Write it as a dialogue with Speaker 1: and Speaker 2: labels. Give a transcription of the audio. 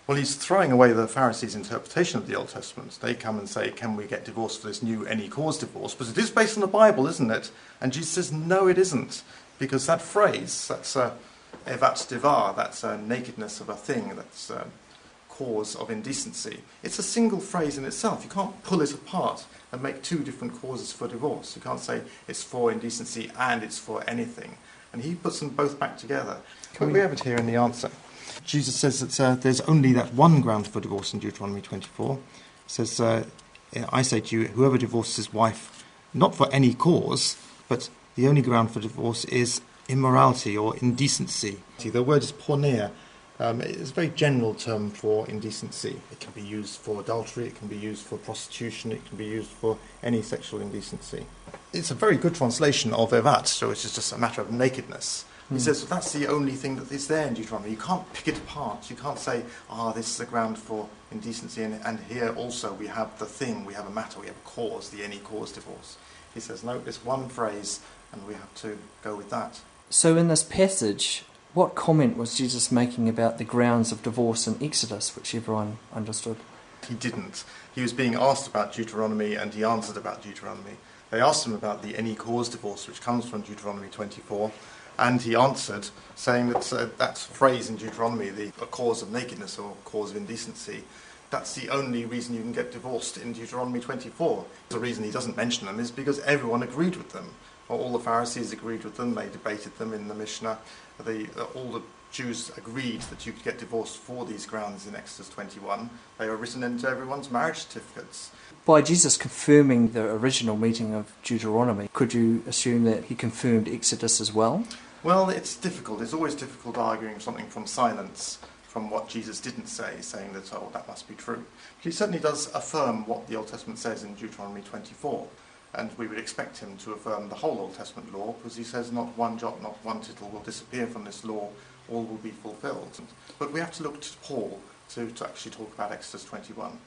Speaker 1: Well, he's throwing away the Pharisees' interpretation of the Old Testament. They come and say, can we get divorced for this new any cause divorce? But it is based on the Bible, isn't it? And Jesus says, no, it isn't. Because that phrase, that's evat devar, that's nakedness of a thing, that's cause of indecency. It's a single phrase in itself. You can't pull it apart and make two different causes for divorce. You can't say it's for indecency and it's for anything. And he puts them both back together. We have it here in the answer. Jesus says that there's only that one ground for divorce in Deuteronomy 24. He says, I say to you, whoever divorces his wife, not for any cause, but the only ground for divorce is immorality or indecency. The word is porneia. It's a very general term for indecency. It can be used for adultery, it can be used for prostitution, it can be used for any sexual indecency. It's a very good translation of evat, so it's just a matter of nakedness. He says, well, that's the only thing that is there in Deuteronomy. You can't pick it apart. You can't say, this is the ground for indecency, and here also we have the thing, we have a matter, we have a cause, the any cause divorce. He says, no, it's one phrase, and we have to go with that.
Speaker 2: So in this passage, what comment was Jesus making about the grounds of divorce in Exodus, which everyone understood?
Speaker 1: He didn't. He was being asked about Deuteronomy, and he answered about Deuteronomy. They asked him about the any cause divorce, which comes from Deuteronomy 24, and he answered, saying that that phrase in Deuteronomy, a cause of nakedness or cause of indecency, that's the only reason you can get divorced in Deuteronomy 24. The reason he doesn't mention them is because everyone agreed with them. All the Pharisees agreed with them, they debated them in the Mishnah. All the Jews agreed that you could get divorced for these grounds in Exodus 21. They were written into everyone's marriage certificates.
Speaker 2: By Jesus confirming the original meaning of Deuteronomy, could you assume that he confirmed Exodus as well?
Speaker 1: Well, it's difficult. It's always difficult arguing something from silence, from what Jesus didn't say, saying that, that must be true. But he certainly does affirm what the Old Testament says in Deuteronomy 24. And we would expect him to affirm the whole Old Testament law, because he says not one jot, not one tittle will disappear from this law, all will be fulfilled. But we have to look to Paul to actually talk about Exodus 21.